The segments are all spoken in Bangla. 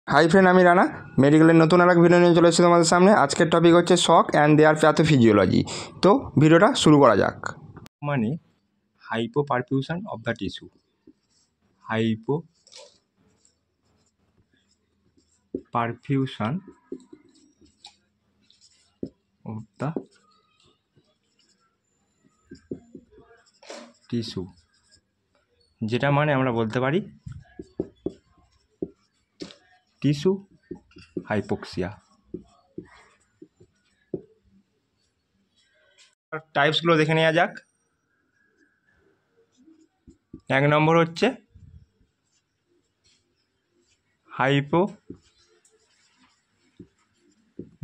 হাই ফ্রেন্ড, আমি রানা মেডিকেলের নতুন আর এক ভিডিও নিয়ে চলে এসেছি তোমাদের সামনে। আজকের টপিক হচ্ছে শক অ্যান্ড দেয়ার প্যাথোফিজিওলজি। তো ভিডিওটা শুরু করা যাক। মানে hypo perfusion of the tissue. Hypo perfusion of the tissue, যেটা মানে আমরা বলতে পারি টিস্যু হাইপোক্সিয়া। টাইপসগুলো দেখে নেওয়া যাক। 1 নম্বর হচ্ছে হাইপো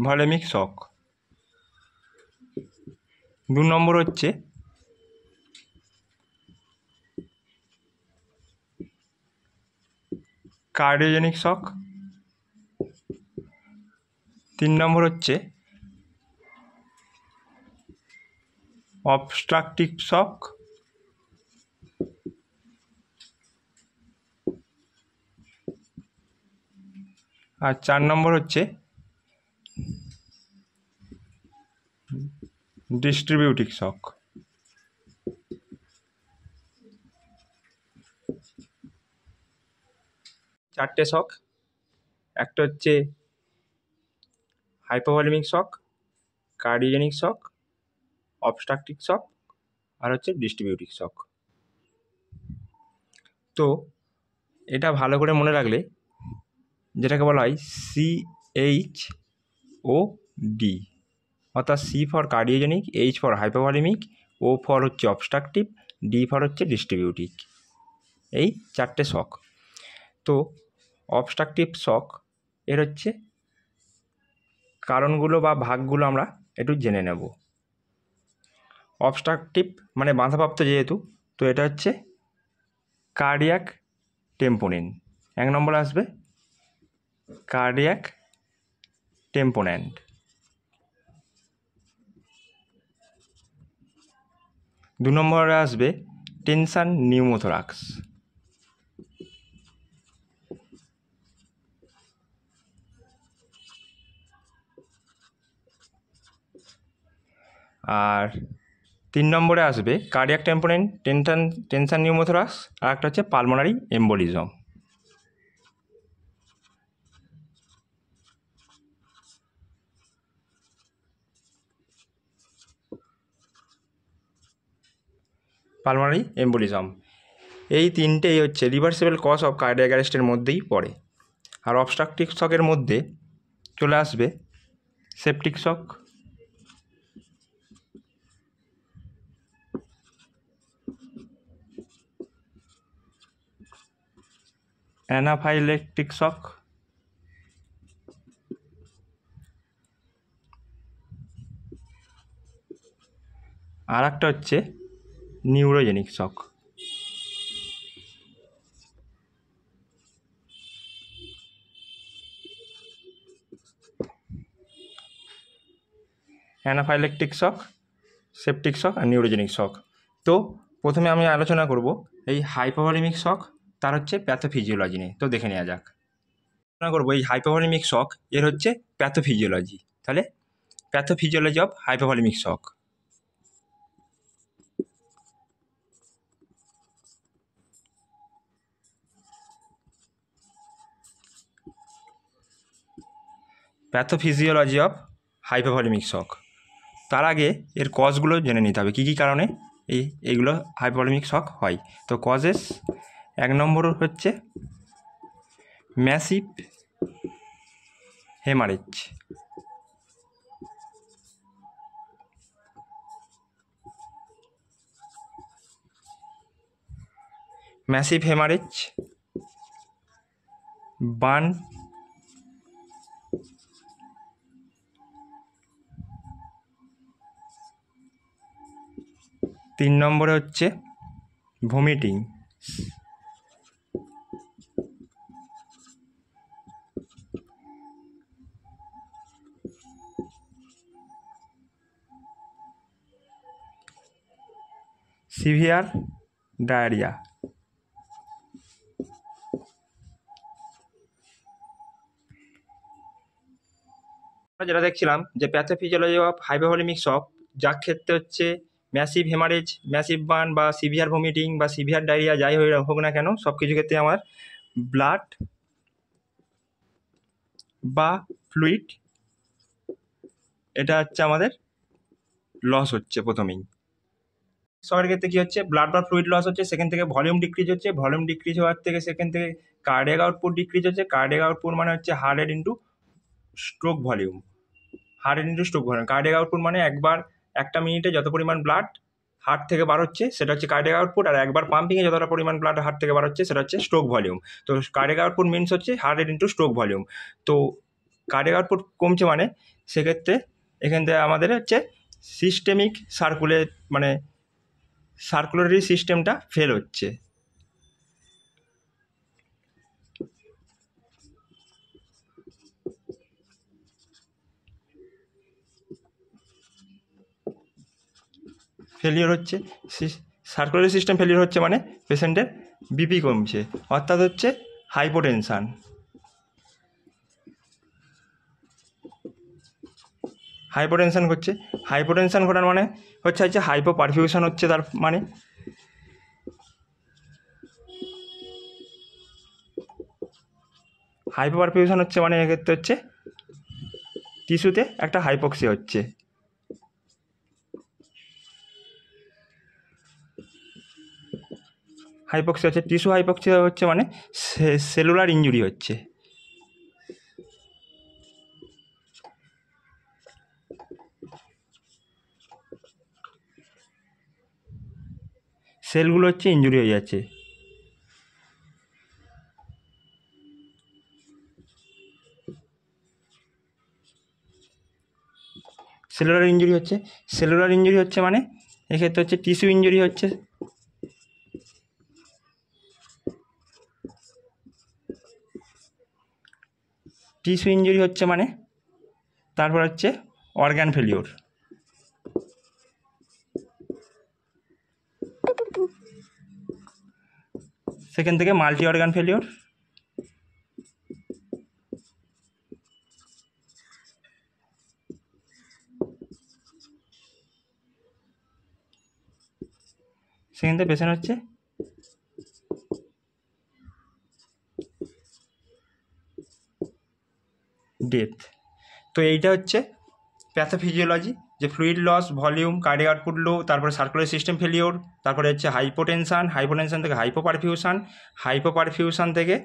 ভলিমিক শক। 2 নম্বর হচ্ছে কার্ডিওজেনিক শক। 3 নম্বর হচ্ছে অবস্ট্রাকটিভ শক। আর 4 নম্বর হচ্ছে ডিস্ট্রিবিউটিভ শক। চারটে শক, একটা হচ্ছে হাইপোভলিমিক শক, কার্ডিওজেনিক শক, অবস্ট্রাকটিভ শক, আর হচ্ছে ডিস্ট্রিবিউটিভ শক। তো এটা ভালো করে মনে রাখলে, যেটাকে বলা হয় CHOD, অর্থাৎ C for cardiogenic, H for hypovolaemic, O for হচ্ছে অবস্ট্রাকটিভ, D ফর হচ্ছে ডিস্ট্রিবিউটিভ। এই চারটে শক। তো অবস্ট্রাকটিভ শক এর হচ্ছে কারণগুলো বা ভাগগুলো আমরা একটু জেনে নেব। অবস্ট্রাকটিভ মানে বাধাপ্রাপ্ত যেহেতু, তো এটা হচ্ছে কার্ডিয়াক টেম্পোনেন্ট। 1 নম্বরে আসবে কার্ডিয়াক টেম্পোনেন্ট। 2 নম্বরে আসবে টেনশন নিউমোথোরাক্স। আর 3 নম্বরে আসবে কার্ডিয়াক টেম্পোনেন্ট, টেনশন নিউমোথোরাক্স, আর একটা হচ্ছে পালমোনারি এম্বোলিজম। পালমোনারি এম্বোলিজম এই তিনটেই হচ্ছে রিভার্সিবল কজ অফ কার্ডিয়াক অ্যারেস্টের মধ্যেই পড়ে। আর অবস্ট্রাকটিভ শকের মধ্যে চলে আসবে সেপটিক শক, অ্যানাফাইলেকটিক শক, আর একটা হচ্ছে নিউরোজেনিক শক। অ্যানাফাইলেকটিক শক, সেপটিক শক আর নিউরোজেনিক শক। তো প্রথমে আমি আলোচনা করব এই হাইপোভলিমিক শক, তার হচ্ছে প্যাথোফিজিওলজি নিয়ে। তো দেখে নেওয়া যাক। আলোচনা করবো এই হাইপোভলিমিক শক এর হচ্ছে প্যাথোফিজিওলজি। তাহলে pathophysiology of hypovolemic shock. Pathophysiology of hypovolemic shock. তার আগে এর কজগুলো জেনে নিতে হবে, কী কী কারণে এইগুলো হাইপোভলিমিক শক হয়। তো কজেস 1 নম্বর হচ্ছে massive haemorrhage. Massive haemorrhage, burn, তিন নম্বরে হচ্ছে ভমিটিং, সিভিয়ার ডায়রিয়া। আমরা যেটা দেখছিলাম যে প্যাথোফিজিওলজি অফ হাইপোভলিমিক শক, যার ক্ষেত্রে হচ্ছে ম্যাসিভ হেমারেজ, ম্যাসিভ বার্ন বা সিভিয়ার ভমিটিং বা সিভিয়ার ডায়রিয়া যাই হোক না কেন, সব কিছু ক্ষেত্রে আমার ব্লাড বা ফ্লুইড এটা হচ্ছে আমাদের লস হচ্ছে প্রথমেই। শকের ক্ষেত্রে কী হচ্ছে, ব্লাড বা ফ্লুইড লস হচ্ছে, সেখান থেকে ভলিউম ডিক্রিজ হচ্ছে, ভলিউম ডিক্রিজ হওয়ার থেকে সেখান থেকে কার্ডিয়াক আউটপুট ডিক্রিজ হচ্ছে। কার্ডিয়াক আউটপুট মানে হচ্ছে heart rate into stroke volume, heart rate into stroke volume. Cardiac output মানে একবার একটা মিনিটে যত পরিমাণ ব্লাড হার্ট থেকে বার হচ্ছে সেটা হচ্ছে কার্ডিয়াক আউটপুট, আর একবার পাম্পিংয়ে যতটা পরিমাণ ব্লাড হার্ট থেকে বার হচ্ছে সেটা হচ্ছে স্ট্রোক ভলিউম। তো কার্ডিয়াক আউটপুট মিনস হচ্ছে heart rate into stroke volume. তো কার্ডিয়াক আউটপুট কমছে মানে সেক্ষেত্রে এখান থেকে আমাদের হচ্ছে সিস্টেমিক সার্কুলারি সিস্টেমটা ফেল হচ্ছে। ফেলিওর হচ্ছে, সার্কুলারি সিস্টেম ফেলিওর হচ্ছে মানে পেশেন্টের বিপি কমছে, অর্থাৎ হচ্ছে হাইপোটেনশান। হাইপোটেনশান হচ্ছে, হাইপোটেনশান ঘটার মানে হচ্ছে হাইপো পারফিউশন হচ্ছে, তার মানে হাইপো পারফিউশন হচ্ছে মানে এক্ষেত্রে হচ্ছে টিস্যুতে একটা হাইপক্সিয়া হচ্ছে। হাইপক্সিয়া হচ্ছে, টিস্যু হাইপক্সিয়া হচ্ছে মানে সেলুলার ইনজুরি হচ্ছে। সেলগুলো হচ্ছে ইনজুরি হয়ে যাচ্ছে। সেলুলার ইনজুরি হচ্ছে, সেলুলার ইনজুরি হচ্ছে মানে এক্ষেত্রে হচ্ছে টিস্যু ইনজুরি হচ্ছে। টিস্যু ইনজুরি হচ্ছে মানে তারপর হচ্ছে অর্গান ফেলিওর। সেখান থেকে মাল্টি অর্গান ফেলিওর। সেখান থেকে পেশেন্ট হচ্ছে ডেথ। তো এইটা হচ্ছে প্যাথোফিজিওলজি, যে fluid loss, volume, cardiac output low, তারপরে সার্কুলার সিস্টেম ফেলিওর, তারপরে হচ্ছে হাইপোটেনশান, হাইপোটেনশান থেকে হাইপোপারফিউশন, হাইপোপারফিউশন থেকে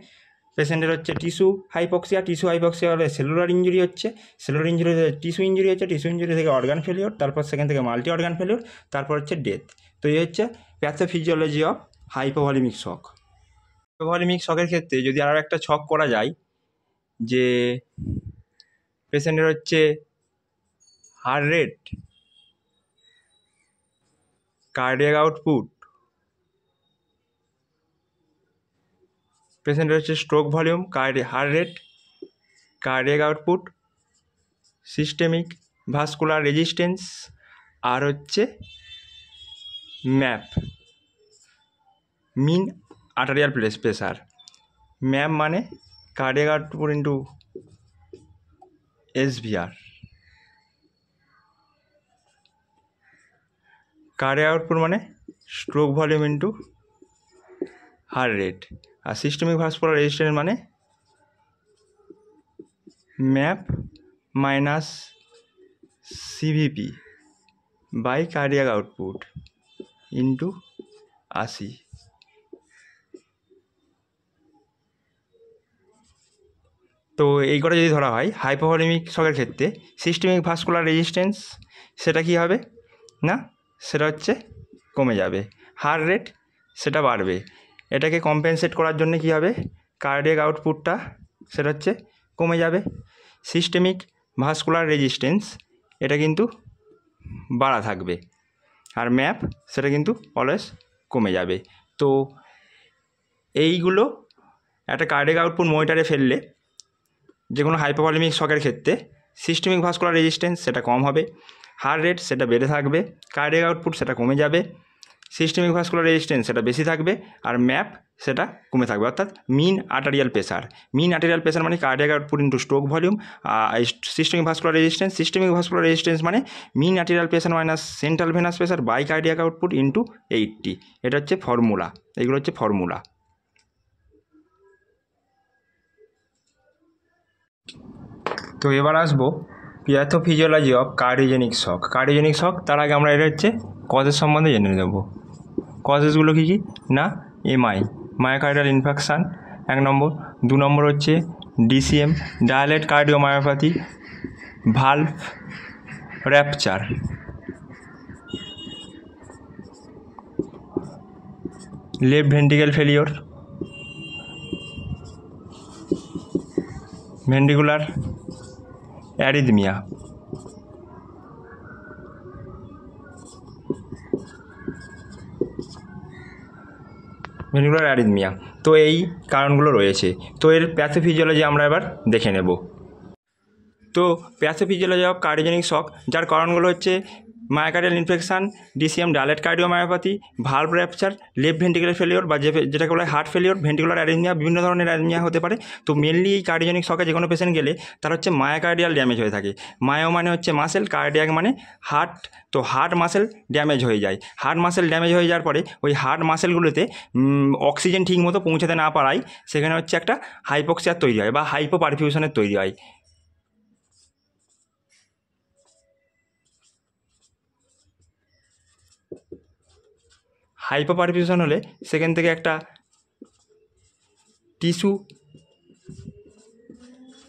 পেশেন্টের হচ্ছে টিস্যু হাইপক্সিয়া, টিস্যু হাইপক্সিয়া হলে সেলুলার ইঞ্জুরি হচ্ছে, সেলুলার ইঞ্জুরি টিস্যু ইঞ্জুরি হচ্ছে, টিস্যু ইঞ্জুরি থেকে অর্গান ফেলিওর, তারপর সেখান থেকে মাল্টি অর্গান ফেলিওর, তারপর হচ্ছে ডেথ। তো এই হচ্ছে pathophysiology of hypovolemic shock. Hypovolemic শকের ক্ষেত্রে যদি আরও একটা ছক করা যায়, যে পেশেন্টের হচ্ছে হার্ট রেট, কার্ডিয়াক আউটপুট, পেশেন্টের হচ্ছে stroke volume, heart rate, cardiac output, systemic vascular resistance, আর হচ্ছে MAP, mean arterial pressure. MAP মানে cardiac output into SVR, cardiac output মানে stroke volume into heart rate, আর সিস্টেমিক ভাস্কুলার রেজিস্ট্যান্স মানে MAP minus CVP by cardiac output into 80। তো এই করে যদি ধরা হয় হাইপোভলিমিক শকের ক্ষেত্রে সিস্টেমিক ভাস্কুলার রেজিস্ট্যান্স সেটা কী হবে না, সেটা হচ্ছে কমে যাবে, হার্ট রেট সেটা বাড়বে। এটাকে কম্পেনসেট করার জন্য কী হবে, কার্ডিয়াক আউটপুটটা সেটা হচ্ছে কমে যাবে, সিস্টেমিক ভাস্কুলার রেজিস্ট্যান্স এটা কিন্তু বাড়া থাকবে, আর ম্যাপ সেটা কিন্তু অলওয়েজ কমে যাবে। তো এইগুলো একটা কার্ডিয়াক আউটপুট মনিটরে ফেললে যে কোনো হাইপোভলিমিক শকের ক্ষেত্রে সিস্টেমিক ভাস্কুলার রেজিস্ট্যান্স সেটা কম হবে, হার্ট রেট সেটা বেড়ে থাকবে, কার্ডিয়াক আউটপুট সেটা কমে যাবে, সিস্টেমিক ভাস্কুলার রেজিস্ট্যান্স সেটা বেশি থাকবে, আর ম্যাপ সেটা কমে থাকবে। অর্থাৎ মিন আর্টারিয়াল প্রেসার মানে cardiac output into stroke volume. Systemic vascular resistance মানে mean arterial pressure minus central venous pressure by cardiac output into 80। এটা হচ্ছে ফর্মুলা, এগুলো হচ্ছে ফর্মুলা। তো এবার আসবো প্যাথোফিজিওলজি অফ কার্ডিওজেনিক শক। তার আগে আমরা এটা হচ্ছে কজেস সম্বন্ধে জেনে নেব। কজেসগুলো কী কী না, মায়োকার্ডিয়াল ইনফেকশান 1 নম্বর, 2 নম্বর হচ্ছে DCM dilated cardiomyopathy, valve rupture, left ventricle failure, ventricular arrhythmia. তো এই কারণগুলো রয়েছে। তো এর প্যাথোফিজিওলজি আমরা এবার দেখে নেব। তো প্যাথোফিজিওলজি অফ কার্ডিওজেনিক শক, যার কারণগুলো হচ্ছে myocardial infection, DCM dilated cardiomyopathy, valve rupture, left ventricular failure বা যেটাকে বলা হয় হার্ট ফেলিওর, ভেন্ট্রিকুলার অ্যারিথমিয়া, বিভিন্ন ধরনের অ্যারিথমিয়া হতে পারে। তো মেনলি এই কার্ডিওজেনিক শকে যে কোনো পেশেন্ট গেলে তার হচ্ছে মায়োকার্ডিয়াল ড্যামেজ হয়ে থাকে। মায়ো মানে হচ্ছে মাসেল, কার্ডিয়াক মানে হার্ট। তো হার্ট মাসেল ড্যামেজ হয়ে যায়। হার্ট মাসেল ড্যামেজ হয়ে যাওয়ার পরে ওই হার্ট মাসেলগুলোতে অক্সিজেন ঠিক মতো পৌঁছাতে না পারায় সেখানে হচ্ছে একটা হাইপক্সিয়ার তৈরি হয় বা হাইপোপারফিউশনের তৈরি হয়। হাইপোপারফিউশন হলে সেখান থেকে একটা টিস্যু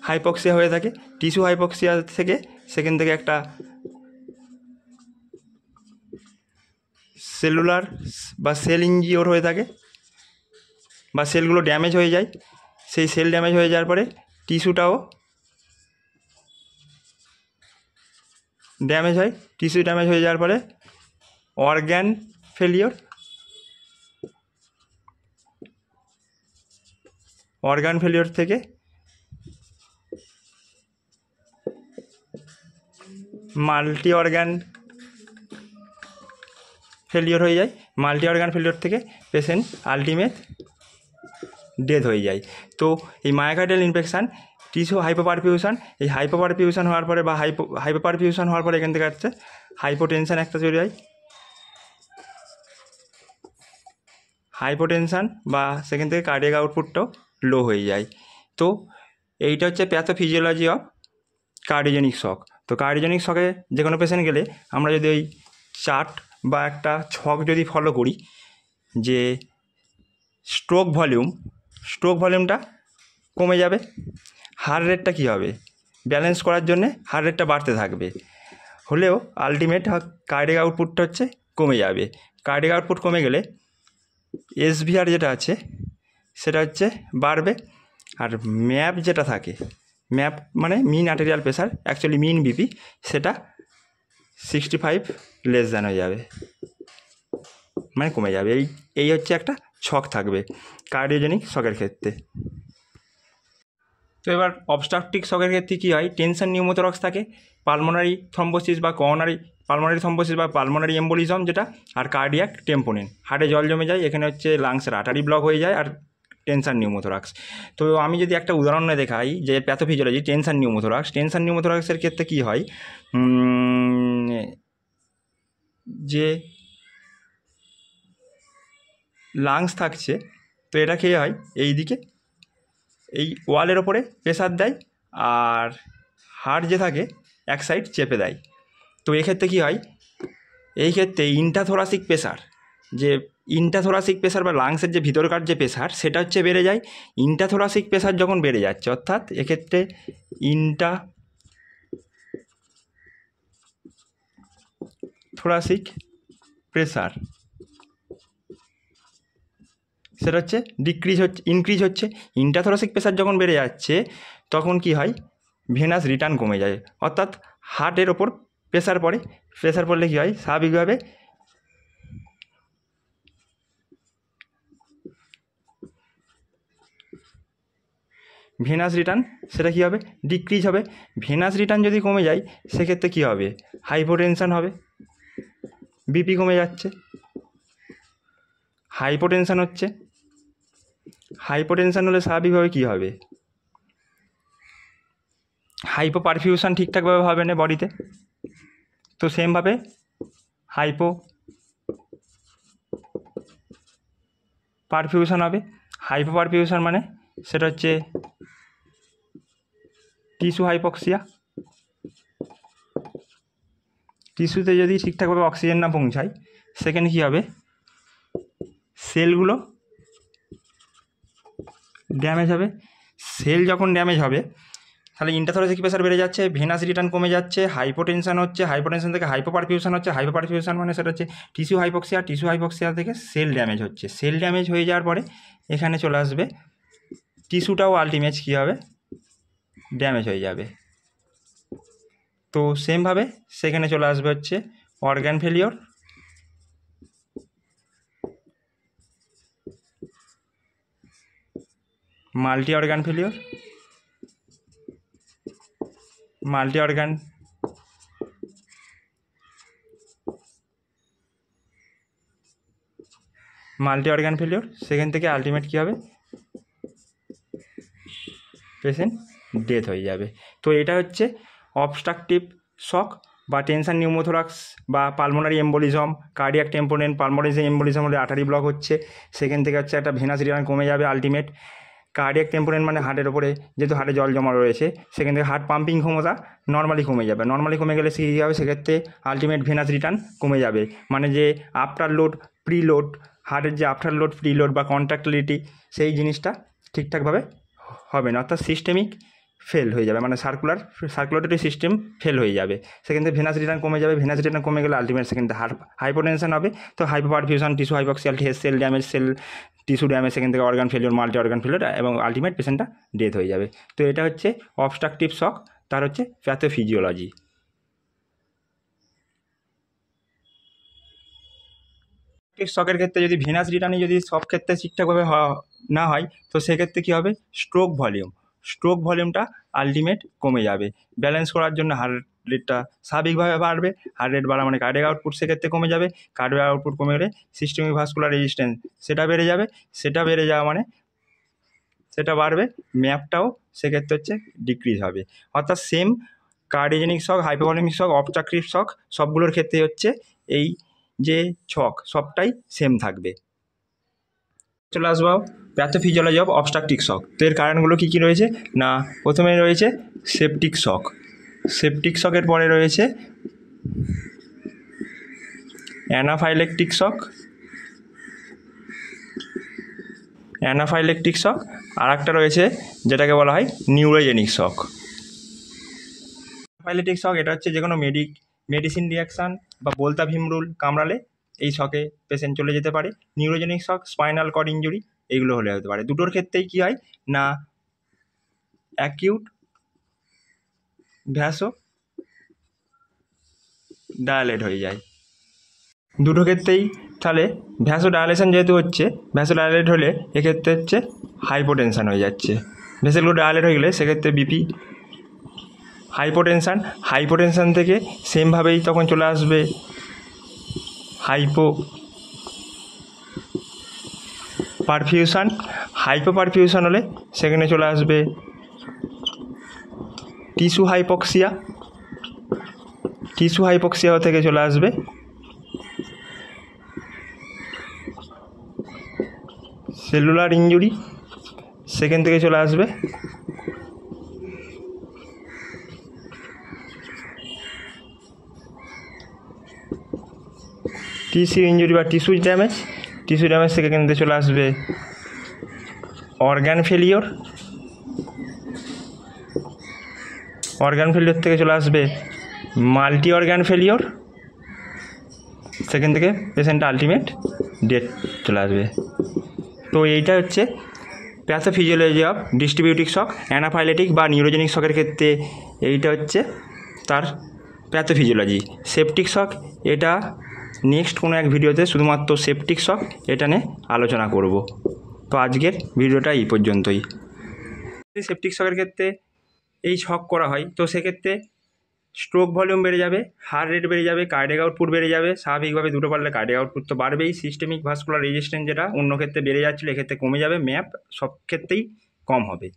হাইপক্সিয়া হয়ে থাকে। টিস্যু হাইপক্সিয়া থেকে সেখান থেকে একটা সেলুলার বা সেল ইনজিওর হয়ে থাকে বা সেলগুলো ড্যামেজ হয়ে যায়। সেই সেল ড্যামেজ হয়ে যাওয়ার পরে টিস্যুটাও ড্যামেজ হয়। টিস্যু ড্যামেজ হয়ে যাওয়ার পরে অর্গ্যান ফেলিওর থেকে মাল্টি অর্গ্যান ফেলিওর হয়ে যায়। মাল্টি অর্গ্যান ফেলিওর থেকে পেশেন্ট আলটিমেট ডেথ হয়ে যায়। তো এই মায়োকার্ডিয়াল ইনফেকশান, টিস্যু হাইপোপারফিউশন, এই হাইপোপারফিউশন হওয়ার পরে বা হাইপোপারফিউশন হওয়ার পরে এখান থেকে আসছে হাইপোটেনশান একটা তৈরি হয়। হাইপোটেনশান বা সেখান থেকে কার্ডিয়াক আউটপুটটাও লো হয়ে যায়। তো এইটা হচ্ছে প্যাথোফিজিওলজি অফ কার্ডিওজেনিক শক। তো কার্ডিওজেনিক শকে যে কোনো পেশেন্ট গেলে আমরা যদি ওই চার্ট বা একটা ছক যদি ফলো করি, যে স্ট্রোক ভলিউমটা কমে যাবে, হার্ট রেটটা কী হবে, ব্যালেন্স করার জন্যে হার্ট রেটটা বাড়তে থাকবে, হলেও আলটিমেট কার্ডিয়াক আউটপুটটা হচ্ছে কমে যাবে। কার্ডিয়াক আউটপুট কমে গেলে এসভিআর যেটা আছে সেটা হচ্ছে বাড়বে। আর ম্যাপ যেটা থাকে, ম্যাপ মানে মিন আর্টেরিয়াল প্রেসার, অ্যাকচুয়ালি মিন বিপি, সেটা 65 লেস দ্যান হয়ে যাবে, মানে কমে যাবে। এই হচ্ছে একটা ছক থাকবে কার্ডিওজেনিক শকের ক্ষেত্রে। তো এবার অবস্ট্রাকটিভ শকের ক্ষেত্রে কী হয়, টেনশন নিউমোথোরাক্স থাকে, পালমোনারি থ্রম্বোসিস বা পালমোনারি এম্বোলিজম যেটা, আর কার্ডিয়াক টেম্পোনেন, হার্টে জল জমে যায়, এখানে হচ্ছে লাংসের আর্টারি ব্লক হয়ে যায়, আর টেনশন নিউমোথোরাক্স। তো আমি যদি একটা উদাহরণ দেখাই যে প্যাথোফিজিওলজি টেনশন নিউমোথোরাক্সের ক্ষেত্রে কী হয়, যে লাংস থাকছে, তো এটা কী হয়, এই দিকে এই ওয়ালের ওপরে প্রেসার দেয়, আর হার্ট যে থাকে এক সাইড চেপে দেয়। তো এক্ষেত্রে কী হয়, এই ক্ষেত্রে ইন্ট্রাথোরাসিক প্রেসার বা লাংসের যে ভিতরকার যে প্রেসার সেটা হচ্ছে বেড়ে যায়। ইন্ট্রাথোরাসিক প্রেসার যখন বেড়ে যাচ্ছে, অর্থাৎ এক্ষেত্রে ইন্ট্রাথোরাসিক প্রেসার সেটা হচ্ছে ইনক্রিজ হচ্ছে। ইন্ট্রাথোরাসিক প্রেসার যখন বেড়ে যাচ্ছে তখন কি হয়, ভেনাস রিটার্ন কমে যায়, অর্থাৎ হার্টের ওপর প্রেসার পড়লে কী হয়, স্বাভাবিকভাবে ভেনাস রিটার্ন সেটা কী হবে, ডিক্রিজ হবে। ভেনাস রিটার্ন যদি কমে যায় সেক্ষেত্রে কী হবে, হাইপোটেনশন হবে, বিপি কমে যাচ্ছে। হাইপোটেনশান হচ্ছে, হাইপোটেনশান হলে স্বাভাবিকভাবে কী হবে, হাইপো পারফিউশন ঠিকঠাকভাবে হবে না বডিতে। তো সেমভাবে হাইপো পারফিউশন হবে। হাইপো পারফিউশন মানে সেটা হচ্ছে টিস্যু হাইপক্সিয়া। টিস্যুতে যদি ঠিকঠাকভাবে অক্সিজেন না পৌঁছায় সেখানে কী হবে, সেলগুলো ড্যামেজ হবে। সেল যখন ড্যামেজ হবে তাহলে ইন্টারথোরাসিক প্রেসার বেড়ে যাচ্ছে, ভেনাস রিটার্ন কমে যাচ্ছে, হাইপোটেনশন হচ্ছে, হাইপোটেনশন থেকে হাইপোপারফিউশন হচ্ছে, হাইপোপারফিউশন মানে সেটা হচ্ছে টিস্যু হাইপক্সিয়া, টিস্যু হাইপক্সিয়া থেকে সেল ড্যামেজ হচ্ছে, সেল ড্যামেজ হয়ে যাওয়ার পরে এখানে চলে আসবে টিস্যুটাও আলটিমেট কী হবে, ড্যামেজ হয়ে যাবে। তো সেমভাবে সেখানে চলে আসবে হচ্ছে organ failure, multi organ failure, multi organ failure, সেখান থেকে আলটিমেট কী হবে, পেশেন্ট ডেথ হয়ে যাবে। তো এটা হচ্ছে অবস্ট্রাকটিভ শক বা টেনশন নিউমোথোরাক্স বা pulmonary embolism, cardiac tamponade, pulmonary embolism হলে আর্টারি ব্লক হচ্ছে, সেখান থেকে হচ্ছে একটা ভেনাস রিটার্ন কমে যাবে আলটিমেট। কার্ডিয়াক টেম্পোনেন্ট মানে হার্টের ওপরে যেহেতু হার্টে জল জমা রয়েছে সেখান থেকে হার্ট পাম্পিং ক্ষমতা নর্মালি কমে যাবে, নর্মালি কমে গেলে কী হবে, সেক্ষেত্রে আলটিমেট ভেনাস রিটার্ন কমে যাবে। মানে যে আফটার লোড প্রি লোড, হার্টের যে আফটার লোড প্রি লোড বা কন্ট্রাক্টিলিটি সেই জিনিসটা ঠিকঠাকভাবে হবে না, অর্থাৎ সিস্টেমিক ফেল হয়ে যাবে, মানে সার্কুলেটরি সিস্টেম ফেল হয়ে যাবে, সেখান থেকে ভেনাস রিটার্ন কমে যাবে। ভেনাস রিটার্ন কমে গেলে আলটিমেট সেখান থেকে হাইপোটেনশন হবে। তো hypoperfusion, tissue hypoxia, cell damage, tissue damage, সেখান থেকে organ failure, multi organ failure এবং আলটিমেট পেশেন্টটা ডেথ হয়ে যাবে। তো এটা হচ্ছে অবস্ট্রাকটিভ শক, তার হচ্ছে প্যাথোফিজিওলজি। শকের ক্ষেত্রে যদি ভেনাস রিটার্নই যদি সব ক্ষেত্রে ঠিকঠাকভাবে না হয় তো সেক্ষেত্রে কী হবে, স্ট্রোক ভলিউমটা আলটিমেট কমে যাবে। ব্যালেন্স করার জন্য হার্ট রেটটা স্বাভাবিকভাবে বাড়বে, হার্ট রেট বাড়া মানে কার্ডিয়াক আউটপুট সেক্ষেত্রে কমে যাবে, কার্ডিয়াক আউটপুট কমে গেলে সিস্টেমিক ভাস্কুলার রেজিস্ট্যান্স সেটা বেড়ে যাবে, সেটা বেড়ে যাওয়া মানে সেটা বাড়বে, ম্যাপটাও সেক্ষেত্রে হচ্ছে ডিক্রিজ হবে। অর্থাৎ সেম কার্ডিওজেনিক শক, হাইপোভলিমিক শক, অবস্ট্রাকটিভ শক সবগুলোর ক্ষেত্রে হচ্ছে এই যে ছক সবটাই সেম থাকবে। চলে আসবো প্যাথোফিজিওলজি অফ অবস্ট্রাকটিভ শক। তো এর কারণগুলো কী কী রয়েছে না, প্রথমে রয়েছে সেপটিক শক, সেপটিক শকের পরে রয়েছে অ্যানাফাইলেকটিক শক, অ্যানাফাইলেকটিক শক, আর একটা রয়েছে যেটাকে বলা হয় নিউরোজেনিক শক। অ্যানাফাইলেকটিক শক এটা হচ্ছে যে কোনো মেডিসিন রিয়াকশান বা বলতা ভীমরুল কামড়ালে এই শকে পেশেন্ট চলে যেতে পারে। Neurogenic shock spinal cord injury এইগুলো হলে হতে পারে। দুটোর ক্ষেত্রেই কী হয় না অ্যাকিউট ভ্যাসো ডায়ালেট হয়ে যায়। দুটো ক্ষেত্রেই তাহলে ভ্যাসো ডায়ালেশন যেহেতু হচ্ছে, ভ্যাসো ডায়ালেট হলে এক্ষেত্রে হচ্ছে হাইপোটেনশান হয়ে যাচ্ছে। ভেসেলগুলো ডায়ালেট হয়ে গেলে সেক্ষেত্রে বিপি, হাইপোটেনশান থেকে সেমভাবেই তখন চলে আসবে হাইপোপারফিউশন হলে সেখানে চলে আসবে টিস্যু হাইপক্সিয়া থেকে চলে আসবে সেলুলার ইনজুরি, সেখান থেকে চলে আসবে টিস্যু ইনজুরি বা টিস্যু ড্যামেজ থেকে কিন্তু চলে আসবে অর্গান ফেলিওর থেকে চলে আসবে মাল্টি অর্গান ফেলিওর, সেখান থেকে পেশেন্টটা আলটিমেট ডেথ চলে আসবে। তো এইটা হচ্ছে প্যাথোফিজিওলজি অফ ডিস্ট্রিবিউটিভ শক। অ্যানাফাইলেটিক বা নিউরোজেনিক শকের ক্ষেত্রে এইটা হচ্ছে তার প্যাথোফিজিওলজি। সেপটিক শক এটা নেক্সট কোনো এক ভিডিওতে শুধুমাত্র সেপটিক শক এটা নিয়ে আলোচনা করব। তো আজকের ভিডিওটা এই পর্যন্তই। সেপটিক শকের ক্ষেত্রে এই শক করা হয় তো সেক্ষেত্রে স্ট্রোক ভলিউম বেড়ে যাবে, হার্ট রেট বেড়ে যাবে, কার্ডিয়াক আউটপুট বেড়ে যাবে। স্বাভাবিকভাবে দুটো পারলে কার্ডিয়াক আউটপুট তো বাড়বেই। সিস্টেমিক ভাস্কুলার রেজিস্ট্যান্স যেটা অন্য ক্ষেত্রে বেড়ে যাচ্ছিলো এক্ষেত্রে কমে যাবে। ম্যাপ সব ক্ষেত্রেই কম হবে।